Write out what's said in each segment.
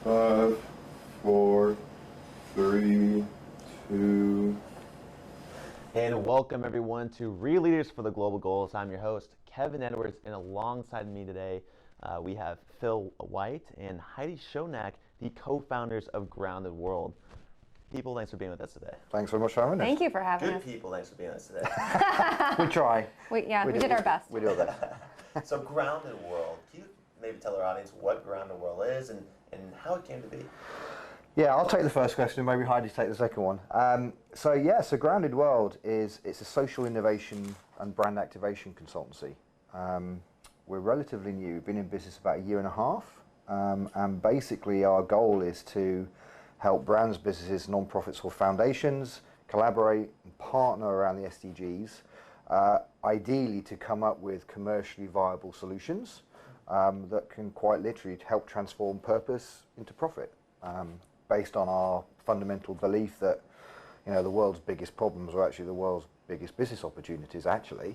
5, 4, 3, 2. And welcome everyone to Real Leaders for the Global Goals. I'm your host, Kevin Edwards, and alongside me today, we have Phil White and Heidi Schoeneck, the co-founders of Grounded.world. People, thanks for being with us today. Thanks very much for having us. Thank you for having us. Good people, thanks for being with us today. We try. We did our best. We do our best. So Grounded.world, can you maybe tell our audience what Grounded.world is and how it came to be? Yeah, I'll take the first question, maybe Heidi take the second one. So Grounded.world it's a social innovation and brand activation consultancy. We're relatively new, we've been in business about 1.5 years, and basically our goal is to help brands, businesses, non-profits or foundations collaborate and partner around the SDGs, ideally to come up with commercially viable solutions that can quite literally help transform purpose into profit, based on our fundamental belief that the world's biggest problems are actually the world's biggest business opportunities actually,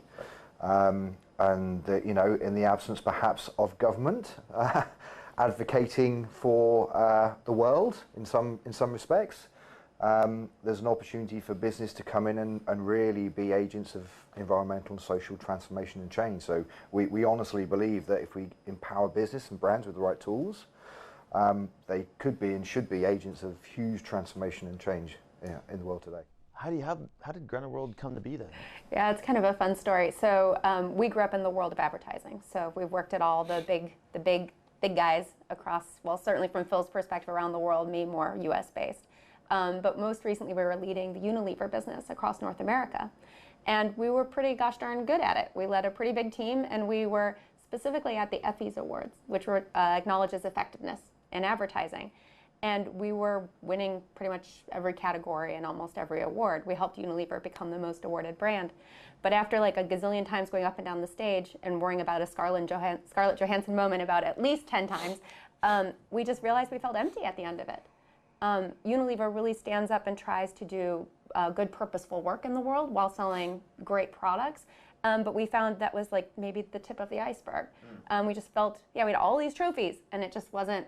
and in the absence perhaps of government advocating for the world in some respects, there's an opportunity for business to come in and really be agents of environmental and social transformation and change. So we honestly believe that if we empower business and brands with the right tools, they could be and should be agents of huge transformation and change in the world today. Heidi, how did Grounded.world come to be then? Yeah, it's kind of a fun story. So we grew up in the world of advertising. So we've worked at all the big guys across, well, certainly from Phil's perspective around the world, me more US based. But most recently we were leading the Unilever business across North America. And we were pretty gosh darn good at it. We led a pretty big team, and we were specifically at the Effie's Awards, which were acknowledges effectiveness in advertising. And we were winning pretty much every category and almost every award. We helped Unilever become the most awarded brand. But after like a gazillion times going up and down the stage and worrying about a Scarlett Johansson moment about at least 10 times, we just realized we felt empty at the end of it. Unilever really stands up and tries to do good purposeful work in the world while selling great products. But we found that was like maybe the tip of the iceberg. We just felt, we had all these trophies and it just wasn't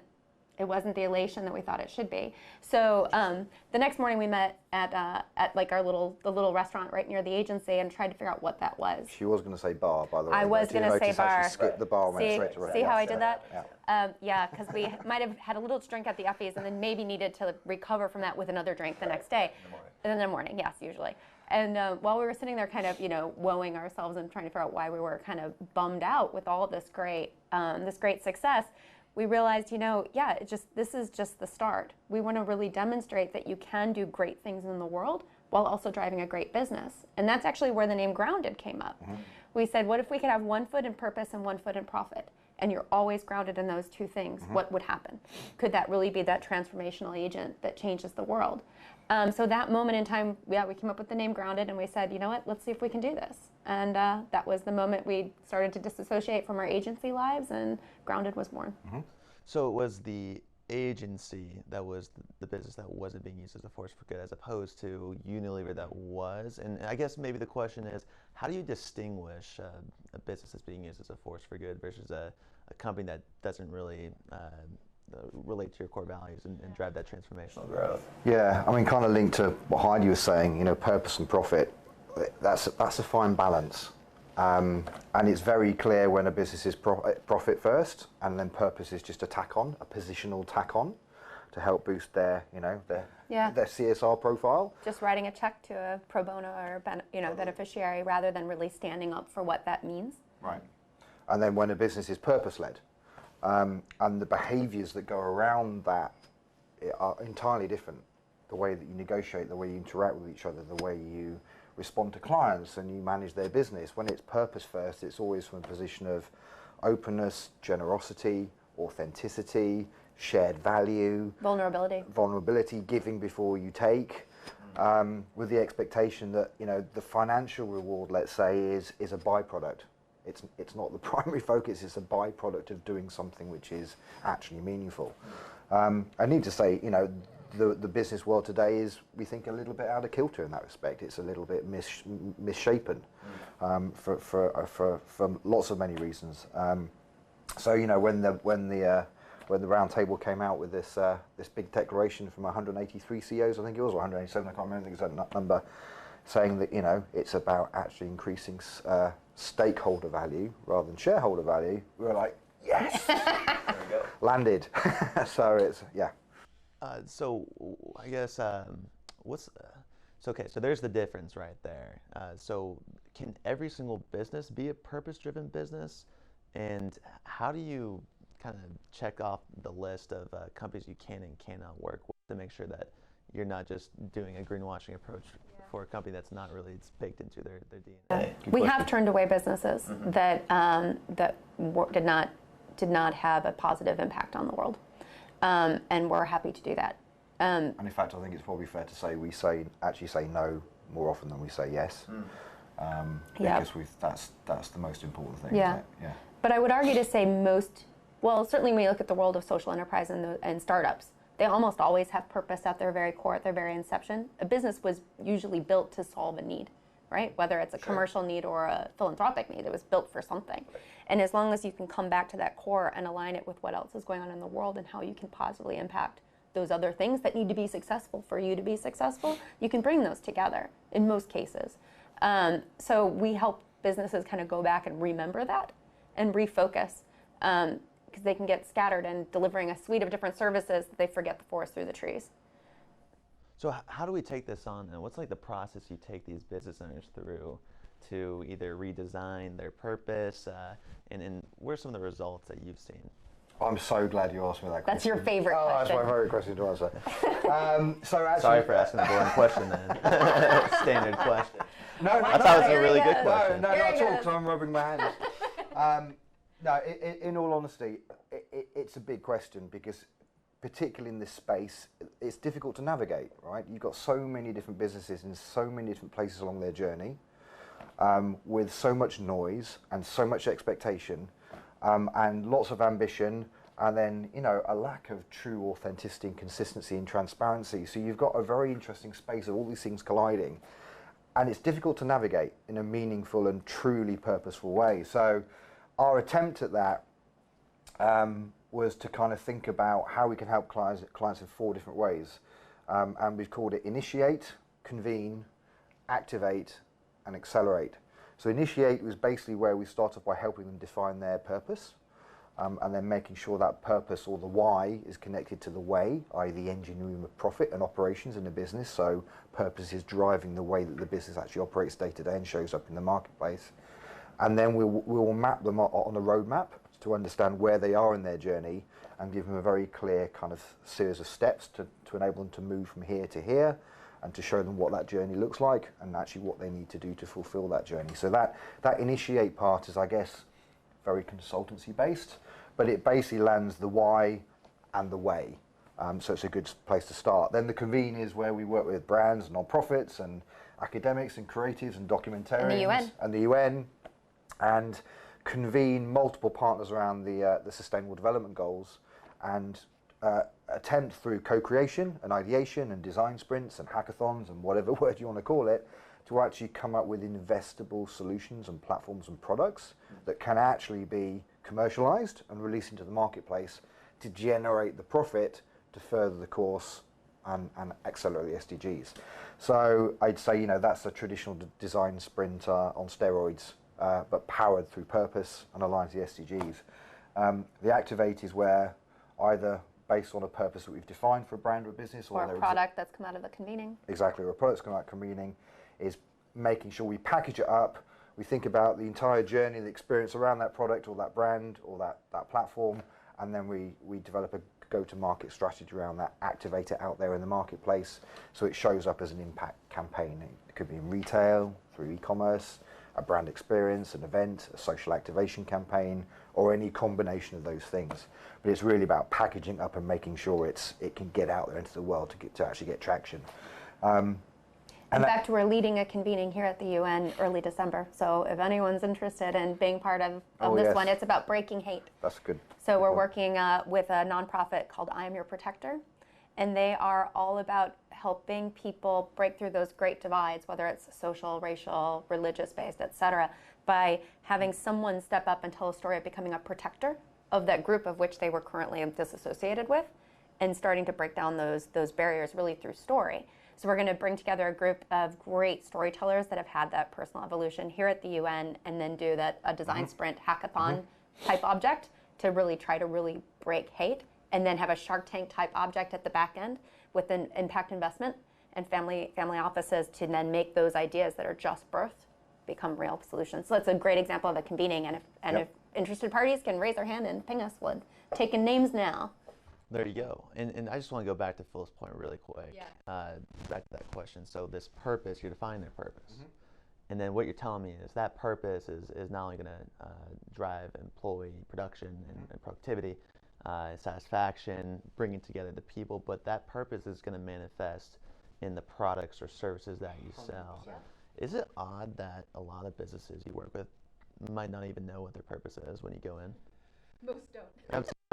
the elation that we thought it should be. So the next morning we met at like the little restaurant right near the agency and tried to figure out what that was. She was going to say bar, by the way. I was going to say bar. She skipped the bar and went straight to restaurant. See how I did that? Yeah, because we might have had a little drink at the Effie's and then maybe needed to recover from that with another drink the next day. In the morning, yes, usually. And while we were sitting there kind of, woeing ourselves and trying to figure out why we were kind of bummed out with all of this great success, we realized, this is just the start. We want to really demonstrate that you can do great things in the world while also driving a great business. And that's actually where the name Grounded came up. Mm-hmm. We said, what if we could have one foot in purpose and one foot in profit? And you're always grounded in those two things. Mm-hmm. What would happen? Could that really be that transformational agent that changes the world? So that moment in time, we came up with the name Grounded, and we said, you know what, let's see if we can do this. And that was the moment we started to disassociate from our agency lives, and Grounded was born. Mm-hmm. So it was the agency that was the business that wasn't being used as a force for good, as opposed to Unilever that was. And I guess maybe the question is, how do you distinguish a business that's being used as a force for good versus a company that doesn't really relate to your core values and drive that transformational growth? Yeah, I mean, kind of linked to what Heidi was saying, purpose and profit, that's a fine balance. And it's very clear when a business is profit first, and then purpose is just a positional tack on to help boost their CSR profile. Just writing a check to a pro bono or beneficiary rather than really standing up for what that means. Right. And then when a business is purpose-led, and the behaviors that go around that are entirely different. The way that you negotiate, the way you interact with each other, the way you respond to clients and you manage their business. When it's purpose first, it's always from a position of openness, generosity, authenticity, shared value. Vulnerability, giving before you take, with the expectation that, the financial reward, let's say, is a byproduct. It's not the primary focus, it's a byproduct of doing something which is actually meaningful. I need to say, the business world today is, we think, a little bit out of kilter in that respect. It's a little bit misshapen for lots of many reasons. So when the when the round table came out with this this big declaration from 183 CEOs, I think it was, or 187, I can't remember the exact number, saying that, you know, it's about actually increasing stakeholder value rather than shareholder value. We were like, yes, There we go. landed. So it's, yeah. So I guess okay, so there's the difference right there. So can every single business be a purpose-driven business? And how do you kind of check off the list of companies you can and cannot work with to make sure that you're not just doing a greenwashing approach for a company that's not really baked into their DNA? We have turned away businesses that did not have a positive impact on the world, and we're happy to do that. And in fact, I think it's probably fair to say we actually say no more often than we say yes, because that's the most important thing. Yeah. Isn't it? Yeah. But I would argue to say well, certainly when you look at the world of social enterprise and startups, they almost always have purpose at their very core, at their very inception. A business was usually built to solve a need, right? Whether it's a commercial need or a philanthropic need, it was built for something. And as long as you can come back to that core and align it with what else is going on in the world and how you can positively impact those other things that need to be successful for you to be successful, you can bring those together in most cases. So we help businesses kind of go back and remember that and refocus, because they can get scattered and delivering a suite of different services that they forget the forest through the trees. So how do we take this on, and what's like the process you take these business owners through to either redesign their purpose, and what are some of the results that you've seen? I'm so glad you asked me that question. That's your favorite question. question. That's my favorite question to answer. So actually, Sorry for asking the boring question then. Standard question. No, I thought it was a really good No, question. not at Very all, good. because I'm rubbing my hands. No, in all honesty, it's a big question, because particularly in this space, it's difficult to navigate, right? You've got so many different businesses in so many different places along their journey, with so much noise and so much expectation, and lots of ambition, and then, you know, a lack of true authenticity and consistency and transparency. So you've got a very interesting space of all these things colliding, and it's difficult to navigate in a meaningful and truly purposeful way. So our attempt at that was to kind of think about how we can help clients in 4 different ways. And we've called it initiate, convene, activate, and accelerate. So initiate was basically where we started by helping them define their purpose, and then making sure that purpose, or the why, is connected to the way, i.e. the engineering of profit and operations in the business. So purpose is driving the way that the business actually operates day to day and shows up in the marketplace. And then we will map them on a roadmap to understand where they are in their journey, and give them a very clear kind of series of steps to enable them to move from here to here, and to show them what that journey looks like and actually what they need to do to fulfill that journey. So that initiate part is, I guess, very consultancy based, but it basically lands the why and the way. So it's a good place to start. Then the convene is where we work with brands, non-profits, and academics and creatives and documentarians. And the UN. And convene multiple partners around the Sustainable Development Goals, and attempt through co-creation and ideation and design sprints and hackathons and whatever word you want to call it, to actually come up with investable solutions and platforms and products that can actually be commercialized and released into the marketplace to generate the profit to further the course and accelerate the SDGs. So I'd say, you know, that's a traditional design sprint on steroids, but powered through purpose and aligned to the SDGs. The activate is where, either based on a purpose that we've defined for a brand or a business, or a product that's come out of the convening. Exactly, or a product that's come out of convening, is making sure we package it up. We think about the entire journey, the experience around that product or that brand or that platform, and then we develop a go-to-market strategy around that, activate it out there in the marketplace so it shows up as an impact campaign. It could be in retail, through e-commerce, a brand experience, an event, a social activation campaign, or any combination of those things. But it's really about packaging up and making sure it can get out there into the world to actually get traction. In fact, we're leading a convening here at the UN early December. So if anyone's interested in being part of this one, it's about breaking hate. That's good. So we're working with a nonprofit called I Am Your Protector. And they are all about helping people break through those great divides, whether it's social, racial, religious-based, et cetera, by having someone step up and tell a story of becoming a protector of that group of which they were currently disassociated with, and starting to break down those barriers really through story. So we're going to bring together a group of great storytellers that have had that personal evolution here at the UN, and then do a design sprint hackathon type object to really try to really break hate, and then have a Shark Tank type object at the back end with an impact investment and family offices to then make those ideas that are just birthed become real solutions. So that's a great example of a convening, and if interested parties can raise their hand and ping us, we're taking names now. There you go. And I just want to go back to Phil's point really quick. Back to that question. So this purpose, you're defining their purpose. And then what you're telling me is that purpose is not only going to drive employee production and productivity, satisfaction, bringing together the people, but that purpose is going to manifest in the products or services that you sell. 100%. Is it odd that a lot of businesses you work with might not even know what their purpose is when you go in? Most don't.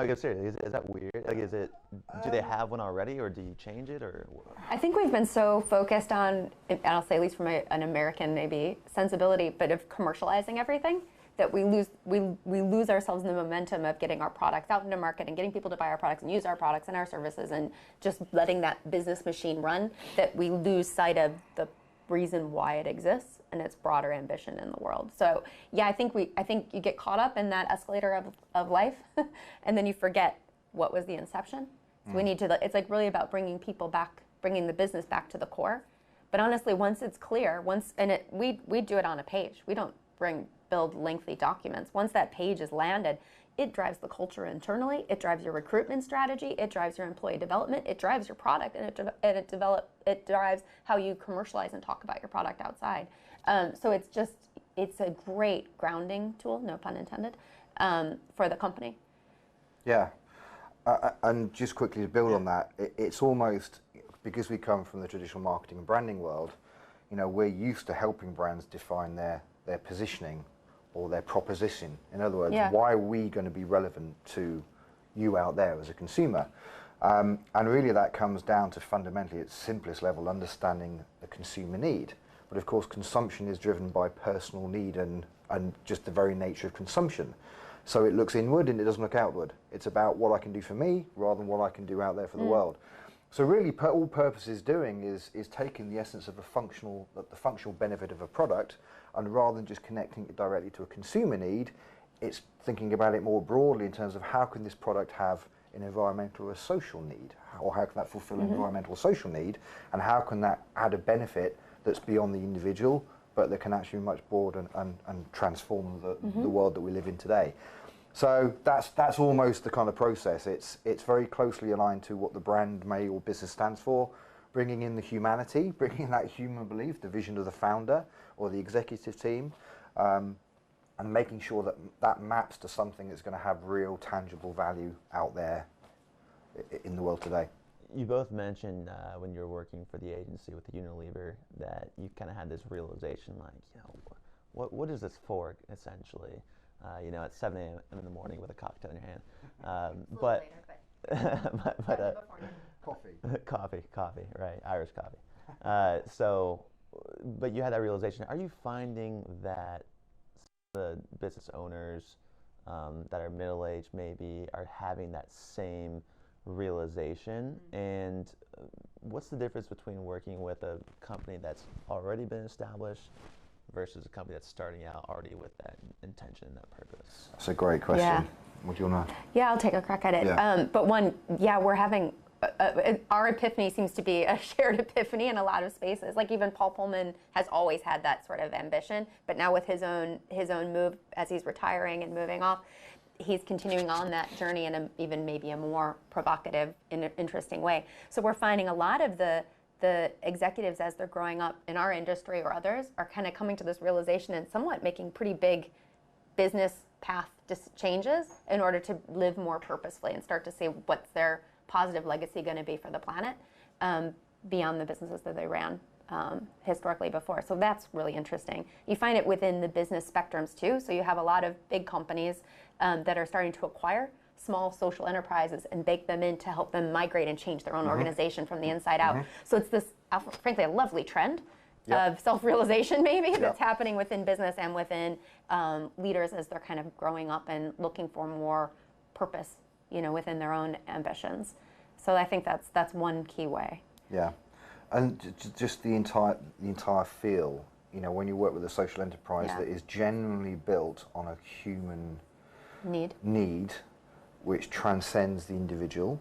I'm serious. Is that weird? Like, do they have one already, or do you change it, or? I think we've been so focused on, and I'll say at least from an American maybe sensibility, but of commercializing everything, that we lose ourselves in the momentum of getting our products out into market and getting people to buy our products and use our products and our services, and just letting that business machine run, that we lose sight of the reason why it exists and its broader ambition in the world. So yeah, I think you get caught up in that escalator of life and then you forget what was the inception. So we need to, it's like really about bringing people back, bringing the business back to the core. But honestly, once it's clear, we do it on a page. We don't build lengthy documents. Once that page is landed, it drives the culture internally, it drives your recruitment strategy, it drives your employee development, it drives your product, and it drives how you commercialize and talk about your product outside. So it's a great grounding tool, no pun intended, for the company. Yeah, and just quickly to build on that, it's almost, because we come from the traditional marketing and branding world, we're used to helping brands define their positioning or their proposition. In other words, why are we going to be relevant to you out there as a consumer? And really that comes down to fundamentally, at simplest level, understanding the consumer need. But of course, consumption is driven by personal need and just the very nature of consumption. So it looks inward and it doesn't look outward. It's about what I can do for me rather than what I can do out there for the world. So really, all purpose is doing is taking the essence of the functional benefit of a product, and rather than just connecting it directly to a consumer need, it's thinking about it more broadly in terms of how can this product have an environmental or a social need, or how can that fulfill an environmental or social need, and how can that add a benefit that's beyond the individual, but that can actually be much broader and transform the world that we live in today. So that's almost the kind of process. It's very closely aligned to what the brand may or business stands for, bringing in the humanity, bringing in that human belief, the vision of the founder or the executive team, and making sure that that maps to something that's going to have real tangible value out there in the world today. You both mentioned when you were working for the agency with Unilever that you kind of had this realization, like, what is this for, essentially? At 7 a.m. in the morning with a cocktail in your hand. Coffee, right? Irish coffee. But you had that realization. Are you finding that the business owners that are middle-aged maybe are having that same realization? And what's the difference between working with a company that's already been established versus a company that's starting out already with that intention and that purpose? That's a great question. Yeah. What do you want to? Yeah, I'll take a crack at it. Yeah. But we're having, our epiphany seems to be a shared epiphany in a lot of spaces. Like even Paul Pullman has always had that sort of ambition, but now with his own move as he's retiring and moving off, he's continuing on that journey in even maybe a more provocative and interesting way. So we're finding a lot of the executives as they're growing up in our industry or others are kind of coming to this realization and somewhat making pretty big business path changes in order to live more purposefully and start to see what's their positive legacy going to be for the planet beyond the businesses that they ran historically before. So that's really interesting. You find it within the business spectrums too. So you have a lot of big companies that are starting to acquire small social enterprises and bake them in to help them migrate and change their own organization from the inside out. So it's this, frankly, a lovely trend of self-realization maybe that's happening within business and within leaders as they're kind of growing up and looking for more purpose, within their own ambitions. So I think that's one key way. Yeah, and just the entire feel. When you work with a social enterprise that is genuinely built on a human need, which transcends the individual,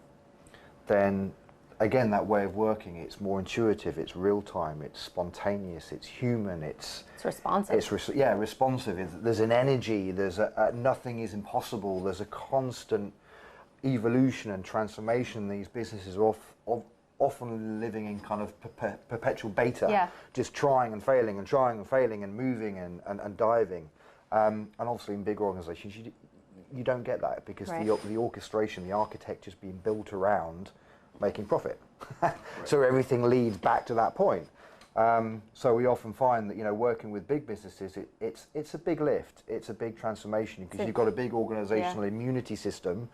then again, that way of working, it's more intuitive, it's real time, it's spontaneous, it's human, it's responsive. It's responsive. There's an energy. There's nothing is impossible. There's a constant evolution and transformation. These businesses are often living in kind of perpetual beta, just trying and failing and trying and failing and moving and diving. And obviously, in big organisations, you don't get that because the orchestration, the architecture is being built around making profit. So everything leads back to that point. So we often find that working with big businesses, it's a big lift, it's a big transformation because you've got a big organisational immunity system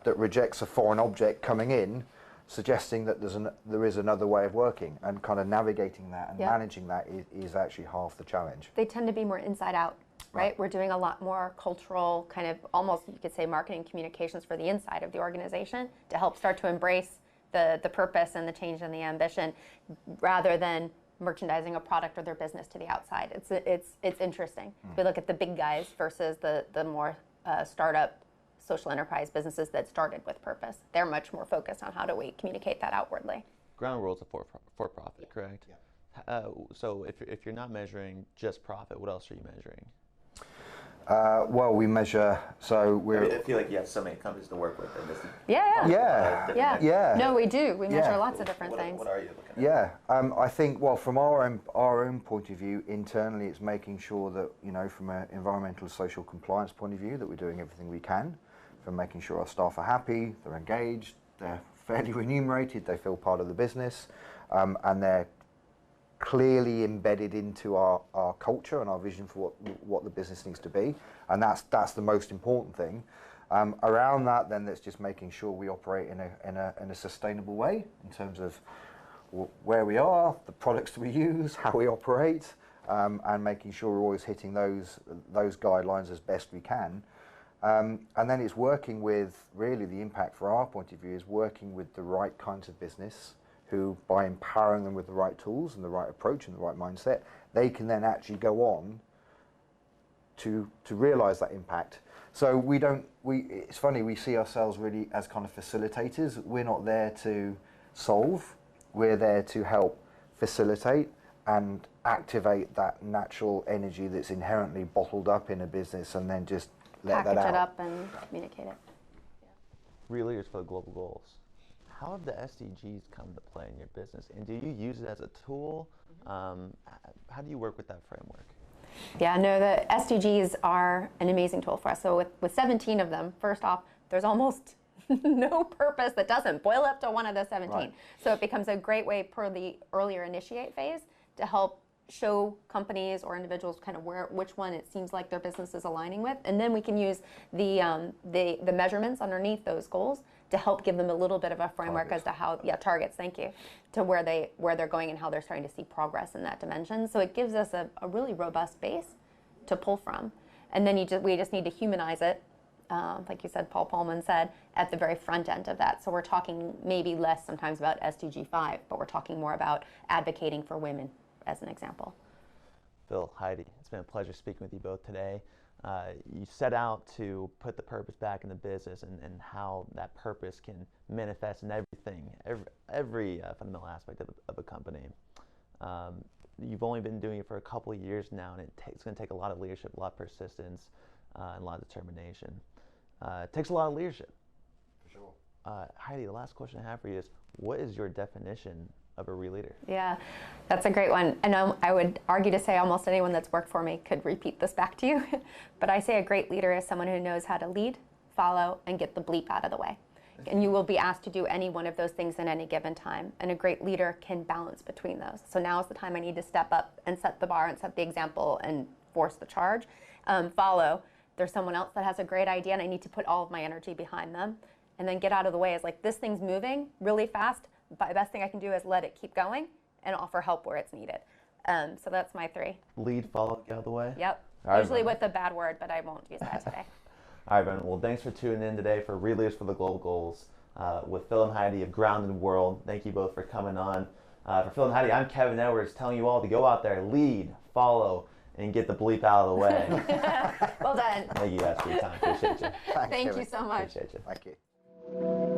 that rejects a foreign object coming in, suggesting that there is another way of working, and kind of navigating that and managing that is actually half the challenge. They tend to be more inside out. Right? We're doing a lot more cultural kind of almost, you could say, marketing communications for the inside of the organization to help start to embrace the purpose and the change and the ambition, rather than merchandising a product or their business to the outside. It's interesting. We look at the big guys versus the more startup social enterprise businesses that started with purpose. They're much more focused on how do we communicate that outwardly. Grounded.world's a for-profit, correct? Yeah. So if you're not measuring just profit, what else are you measuring? Well, we measure, so I feel like you have so many companies to work with. Yeah. No, we do. We measure lots of different things. What are you looking at? Yeah, I think, well, from our own point of view, internally, it's making sure that, from an environmental social compliance point of view, that we're doing everything we can, from making sure our staff are happy, they're engaged, they're fairly remunerated, they feel part of the business, and they're clearly embedded into our culture and our vision for what the business needs to be, and that's the most important thing. Around that, then, that's just making sure we operate in a sustainable way in terms of where we are, the products that we use, how we operate, and making sure we're always hitting those guidelines as best we can. And then it's working with, really, the impact for our point of view is working with the right kinds of business who, by empowering them with the right tools and the right approach and the right mindset, they can then actually go on to realise that impact. So it's funny, we see ourselves really as kind of facilitators. We're not there to solve, we're there to help facilitate and activate that natural energy that's inherently bottled up in a business, and then just let that out. Package it up and communicate it. Real leaders for the global goals. How have the SDGs come to play in your business, and do you use it as a tool? How do you work with that framework? Yeah, no, the SDGs are an amazing tool for us. So with 17 of them, first off, there's almost no purpose that doesn't boil up to one of the 17. Right. So it becomes a great way per the earlier initiate phase to help show companies or individuals kind of which one it seems like their business is aligning with, and then we can use the measurements underneath those goals to help give them a little bit of a framework as to how targets, thank you, to where they're going and how they're starting to see progress in that dimension. So it gives us a really robust base to pull from, and then we just need to humanize it, like you said, Paul Pullman said, at the very front end of that. So we're talking maybe less sometimes about SDG 5, but we're talking more about advocating for women, as an example. Phil, Heidi, it's been a pleasure speaking with you both today. You set out to put the purpose back in the business and how that purpose can manifest in everything, every fundamental aspect of a company. You've only been doing it for a couple of years now, and it's going to take a lot of leadership, a lot of persistence, and a lot of determination. It takes a lot of leadership. For sure. Heidi, the last question I have for you is, what is your definition of a real leader? Yeah, that's a great one. And I would argue to say almost anyone that's worked for me could repeat this back to you. But I say a great leader is someone who knows how to lead, follow, and get the bleep out of the way. And you will be asked to do any one of those things at any given time. And a great leader can balance between those. So now is the time I need to step up and set the bar and set the example and force the charge. Follow. There's someone else that has a great idea and I need to put all of my energy behind them. And then get out of the way. It's like, this thing's moving really fast. But the best thing I can do is let it keep going and offer help where it's needed. So that's my 3. Lead, follow, get out of the way? Yep. Usually with a bad word, but I won't use that today. All right, everyone. Well, thanks for tuning in today for Leaders for the Global Goals with Phil and Heidi of Grounded.world. Thank you both for coming on. For Phil and Heidi, I'm Kevin Edwards telling you all to go out there, lead, follow, and get the bleep out of the way. Well done. Thank you guys for your time. Appreciate you. Thanks, Thank Kevin. you so much. Appreciate you. Thank you.